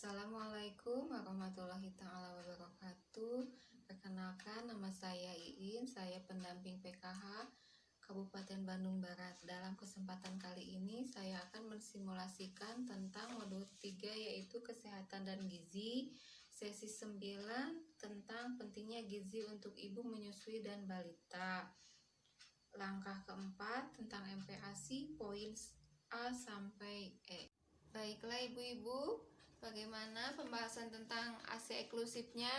Assalamualaikum warahmatullahi ta'ala wabarakatuh. Perkenalkan, nama saya Iin, saya pendamping PKH Kabupaten Bandung Barat. Dalam kesempatan kali ini saya akan mensimulasikan tentang modul 3 yaitu kesehatan dan gizi, sesi 9 tentang pentingnya gizi untuk ibu menyusui dan balita. Langkah keempat tentang MPASI poin A sampai E. Baiklah ibu-ibu, bagaimana pembahasan tentang ASI eksklusifnya?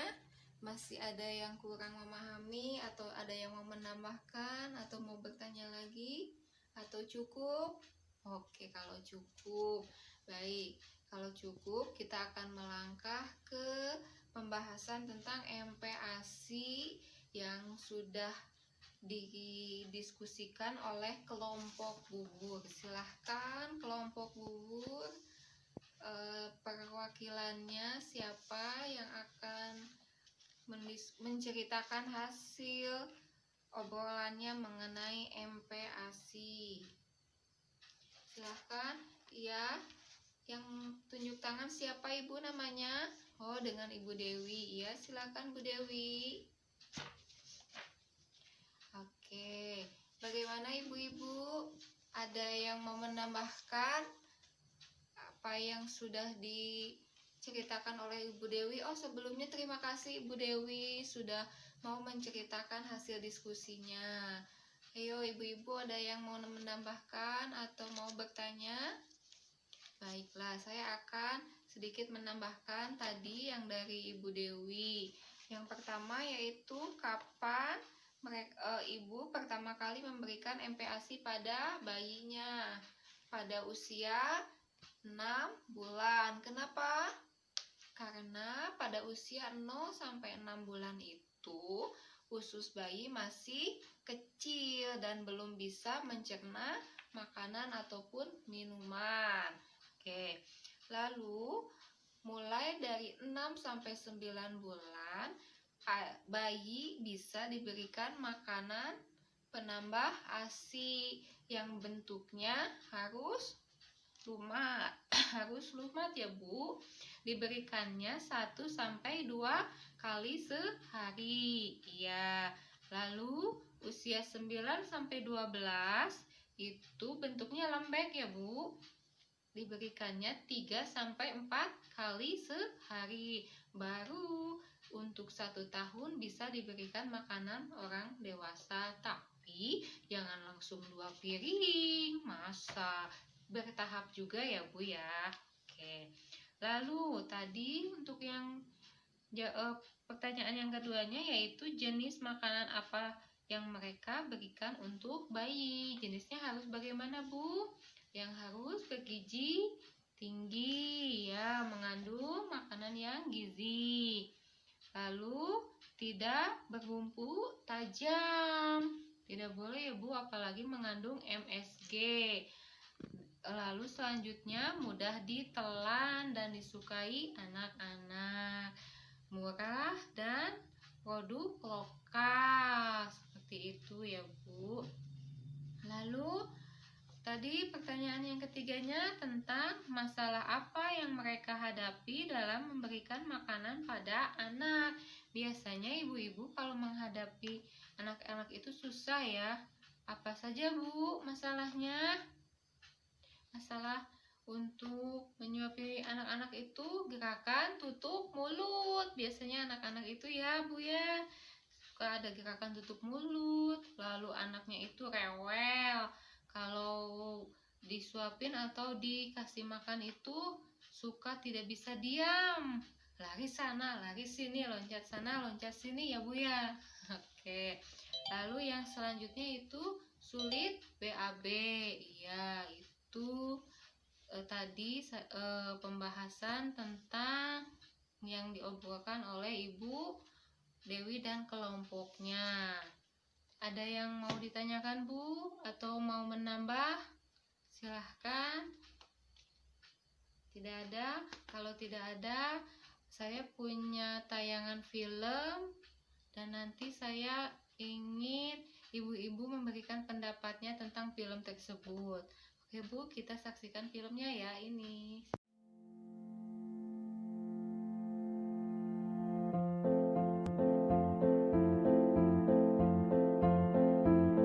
Masih ada yang kurang memahami atau ada yang mau menambahkan atau mau bertanya lagi? Atau cukup? Oke, kalau cukup. Baik, kalau cukup kita akan melangkah ke pembahasan tentang MPASI yang sudah didiskusikan oleh kelompok bubur. Silahkan kelompok bubur, perwakilannya siapa yang akan menceritakan hasil obrolannya mengenai MPASI. Silahkan, ya. Yang tunjuk tangan siapa ibu namanya? Oh, dengan Ibu Dewi. Ya, silahkan Bu Dewi. Oke, bagaimana ibu-ibu? Ada yang mau menambahkan apa yang sudah diceritakan oleh Ibu Dewi? Oh, sebelumnya terima kasih Ibu Dewi sudah mau menceritakan hasil diskusinya. Ayo ibu-ibu, ada yang mau menambahkan atau mau bertanya? Baiklah, saya akan sedikit menambahkan tadi yang dari Ibu Dewi. Yang pertama yaitu kapan ibu pertama kali memberikan MPASI pada bayinya pada usia 6 bulan. Kenapa? Karena pada usia 0 sampai 6 bulan itu usus bayi masih kecil dan belum bisa mencerna makanan ataupun minuman. Oke. Lalu mulai dari 6 sampai 9 bulan bayi bisa diberikan makanan penambah ASI yang bentuknya harus lumat. Harus lumat ya Bu. Diberikannya 1 sampai 2 kali sehari. Iya. Lalu usia 9 sampai 12 itu bentuknya lembek ya Bu. Diberikannya 3 sampai 4 kali sehari. Baru untuk 1 tahun bisa diberikan makanan orang dewasa, tapi jangan langsung 2 piring, masa bertahap juga ya Bu ya. Oke. Lalu tadi untuk yang pertanyaan yang keduanya yaitu jenis makanan apa yang mereka berikan untuk bayi. Jenisnya harus bagaimana Bu? Yang harus bergizi tinggi ya, mengandung makanan yang gizi. Lalu tidak berbumbu tajam. Tidak boleh ya Bu, apalagi mengandung MSG. Lalu selanjutnya mudah ditelan dan disukai anak-anak. Murah dan produk lokal. Seperti itu ya Bu. Lalu tadi pertanyaan yang ketiganya tentang masalah apa yang mereka hadapi dalam memberikan makanan pada anak. Biasanya ibu-ibu kalau menghadapi anak-anak itu susah ya. Apa saja Bu masalahnya? Masalah untuk menyuapi anak-anak itu gerakan tutup mulut. Biasanya anak-anak itu ya Bu ya, suka ada gerakan tutup mulut. Lalu anaknya itu rewel. Kalau disuapin atau dikasih makan itu suka tidak bisa diam, lari sana lari sini, loncat sana loncat sini ya Bu ya. Oke. Lalu yang selanjutnya itu sulit BAB. Iya, itu tadi pembahasan tentang yang diobrolkan oleh Ibu Dewi dan kelompoknya. Ada yang mau ditanyakan Bu atau mau menambah? Silahkan. Tidak ada? Kalau tidak ada, saya punya tayangan film dan nanti saya ingin ibu-ibu memberikan pendapatnya tentang film tersebut. Oke Bu, kita saksikan filmnya ya ini.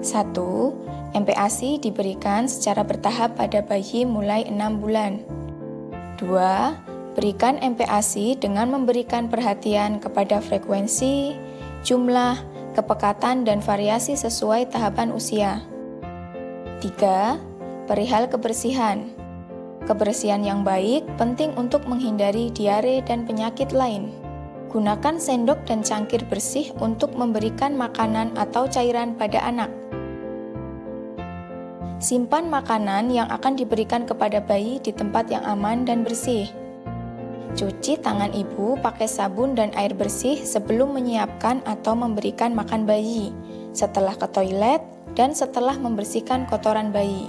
1. MPASI diberikan secara bertahap pada bayi mulai 6 bulan. 2. Berikan MPASI dengan memberikan perhatian kepada frekuensi, jumlah, kepekatan, dan variasi sesuai tahapan usia. 3. Perihal kebersihan. Kebersihan yang baik penting untuk menghindari diare dan penyakit lain. Gunakan sendok dan cangkir bersih untuk memberikan makanan atau cairan pada anak. Simpan makanan yang akan diberikan kepada bayi di tempat yang aman dan bersih. Cuci tangan ibu pakai sabun dan air bersih sebelum menyiapkan atau memberikan makan bayi, setelah ke toilet, dan setelah membersihkan kotoran bayi.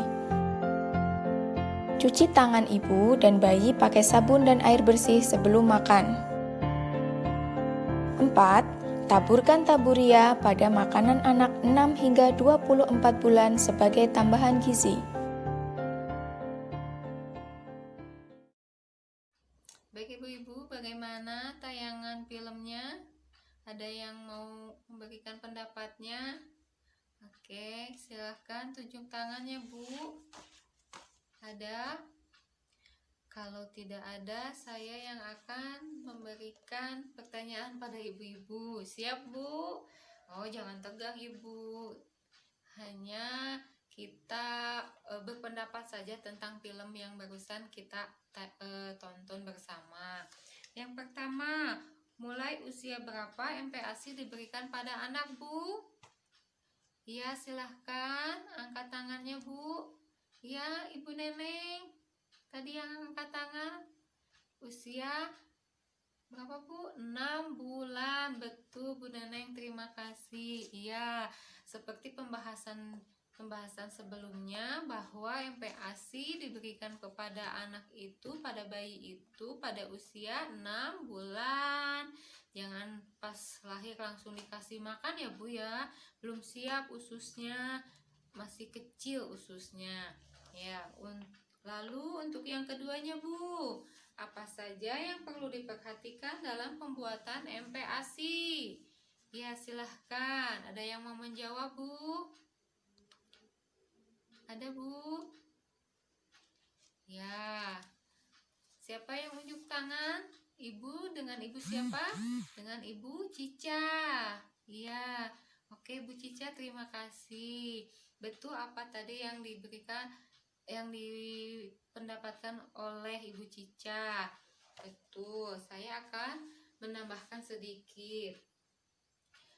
Cuci tangan ibu dan bayi pakai sabun dan air bersih sebelum makan. 4. Taburkan taburia pada makanan anak 6 hingga 24 bulan sebagai tambahan gizi. Baik ibu-ibu, bagaimana tayangan filmnya? Ada yang mau memberikan pendapatnya? Oke, silahkan tunjuk tangannya Bu. Ada? Kalau tidak ada, saya yang akan memberikan pertanyaan pada ibu-ibu. Siap, Bu? Oh, jangan tegang, Ibu. Hanya kita berpendapat saja tentang film yang barusan kita tonton bersama. Yang pertama, mulai usia berapa MPASI diberikan pada anak, Bu? Ya, silahkan angkat tangannya, Bu. Ya, Ibu Neneng. Tadi yang angkat tangan usia berapa Bu? 6 bulan. Betul Bu Neneng, terima kasih. Iya, seperti pembahasan sebelumnya bahwa MPASI diberikan kepada anak itu, pada bayi itu pada usia 6 bulan. Jangan pas lahir langsung dikasih makan ya Bu ya. Belum siap ususnya, masih kecil ususnya. Ya, lalu untuk yang keduanya Bu, apa saja yang perlu diperhatikan dalam pembuatan MPASI? Ya, silahkan. Ada yang mau menjawab Bu? Ada Bu? Ya. Siapa yang unjuk tangan? Ibu, dengan Ibu siapa? Dengan Ibu Cica. Iya. Oke Bu Cica, terima kasih. Betul apa tadi yang dipendapatkan oleh Ibu Cica? Betul, saya akan menambahkan sedikit.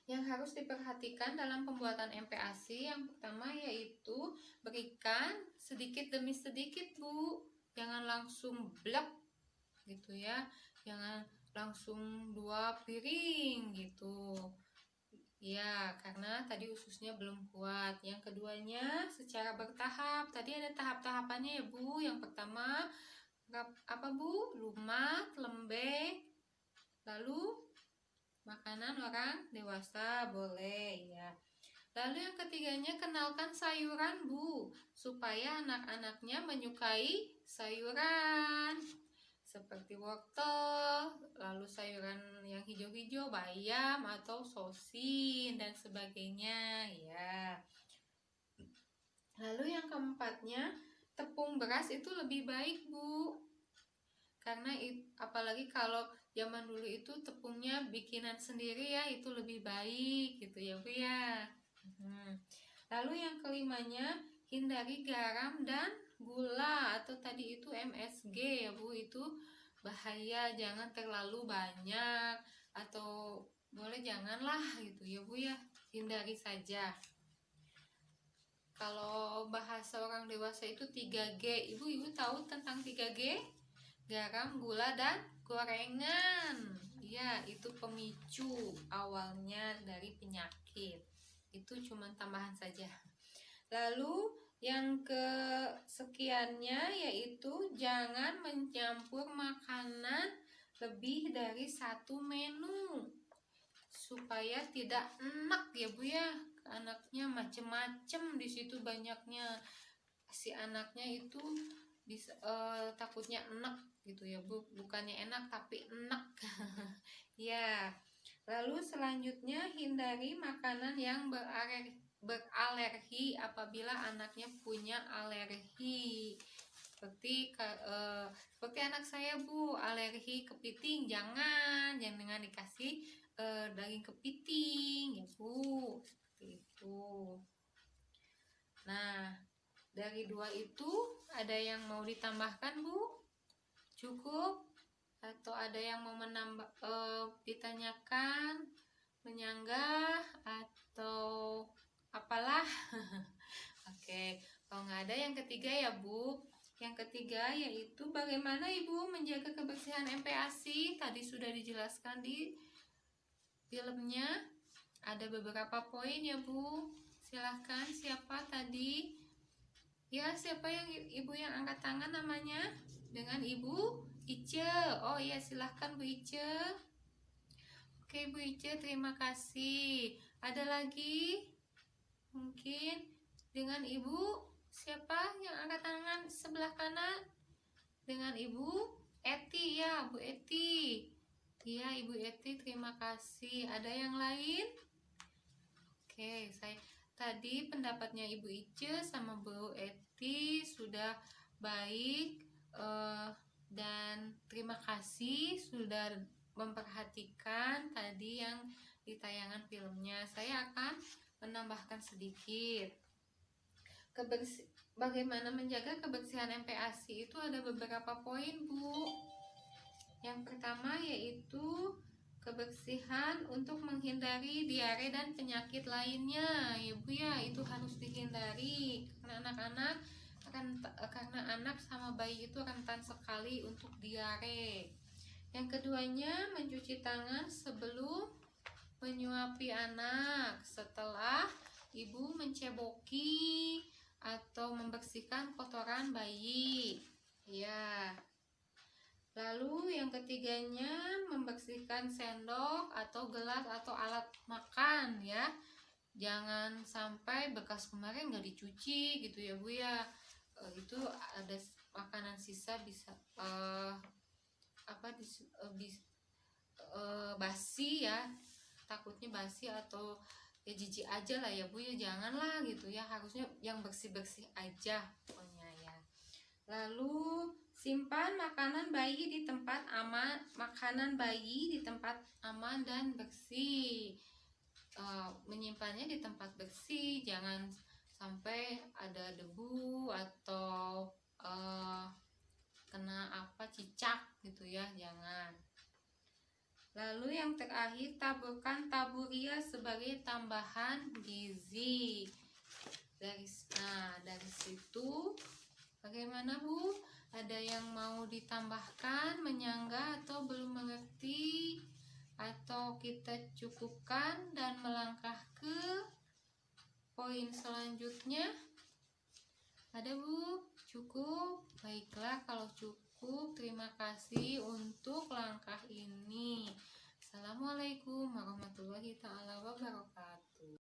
Yang harus diperhatikan dalam pembuatan MPASI yang pertama yaitu berikan sedikit demi sedikit Bu. Jangan langsung blek gitu ya. Jangan langsung 2 piring gitu. Ya, karena tadi ususnya belum kuat. Yang keduanya secara bertahap. Tadi ada tahap-tahapannya ya Bu. Yang pertama apa Bu? Lumat, lembek. Lalu makanan orang dewasa boleh ya. Lalu yang ketiganya kenalkan sayuran Bu, supaya anak-anaknya menyukai sayuran seperti wortel, lalu sayuran yang hijau-hijau, bayam atau sosin dan sebagainya ya. Lalu yang keempatnya, tepung beras itu lebih baik Bu. Karena apalagi kalau zaman dulu itu tepungnya bikinan sendiri ya, itu lebih baik gitu ya Bu ya. Lalu yang kelimanya, hindari garam dan gula atau tadi itu MSG ya Bu, itu bahaya, jangan terlalu banyak atau boleh janganlah gitu ya Bu ya, hindari saja. Kalau bahasa orang dewasa itu 3G. Ibu tahu tentang 3G? Garam, gula, dan gorengan. Ya, itu pemicu awalnya dari penyakit. Itu cuma tambahan saja. Lalu yang kesekiannya yaitu jangan mencampur makanan lebih dari 1 menu supaya tidak enak ya Bu ya. Anaknya macem-macem di situ banyaknya, si anaknya itu bisa takutnya enak gitu ya Bu, bukannya enak tapi enak. Ya. Lalu selanjutnya hindari makanan yang beralergi apabila anaknya punya alergi. Seperti anak saya Bu, alergi kepiting, jangan dikasih daging kepiting ya Bu, seperti itu. Nah, dari 2 itu ada yang mau ditambahkan Bu? Cukup? Atau ada yang mau menambah, ditanyakan, menyanggah, atau apalah? Oke, kalau nggak ada yang ketiga ya Bu. Yang ketiga yaitu bagaimana Ibu menjaga kebersihan MPASI. Tadi sudah dijelaskan di filmnya. Ada beberapa poin ya Bu. Silahkan, siapa tadi? Ya, siapa yang Ibu yang angkat tangan namanya? Dengan Ibu Ice. Oh iya, silahkan Bu Ice. Oke Bu Ice, terima kasih. Ada lagi? Mungkin dengan Ibu siapa yang angkat tangan sebelah kanan? Dengan Ibu Eti ya, Bu Eti. Iya, Ibu Eti, terima kasih. Ada yang lain? Oke, saya tadi pendapatnya Ibu Ice sama Bu Eti sudah baik, dan terima kasih sudah memperhatikan tadi yang di tayangan filmnya. Saya akan menambahkan sedikit. Bagaimana menjaga kebersihan MPASI itu ada beberapa poin Bu. Yang pertama yaitu kebersihan untuk menghindari diare dan penyakit lainnya ya Bu ya, itu harus dihindari karena anak sama bayi itu rentan sekali untuk diare. Yang keduanya mencuci tangan sebelum menyuapi anak, setelah ibu menceboki atau membersihkan kotoran bayi ya. Lalu yang ketiganya membersihkan sendok atau gelas atau alat makan ya. Jangan sampai bekas kemarin nggak dicuci gitu ya Bu ya. Itu ada makanan sisa bisa basi ya, takutnya basi atau ya jijik aja lah ya Bu ya, janganlah gitu ya, harusnya yang bersih-bersih aja pokoknya ya. Lalu simpan makanan bayi di tempat aman dan bersih. Menyimpannya di tempat bersih, jangan sampai ada debu atau kena cicak gitu ya, jangan. Lalu yang terakhir, taburkan taburia sebagai tambahan gizi. Dari situ bagaimana Bu? Ada yang mau ditambahkan, menyanggah atau belum mengerti? Atau kita cukupkan dan melangkah ke poin selanjutnya? Ada Bu? Cukup? Baiklah, kalau cukup terima kasih untuk langkah ini. Assalamualaikum warahmatullahi wabarakatuh.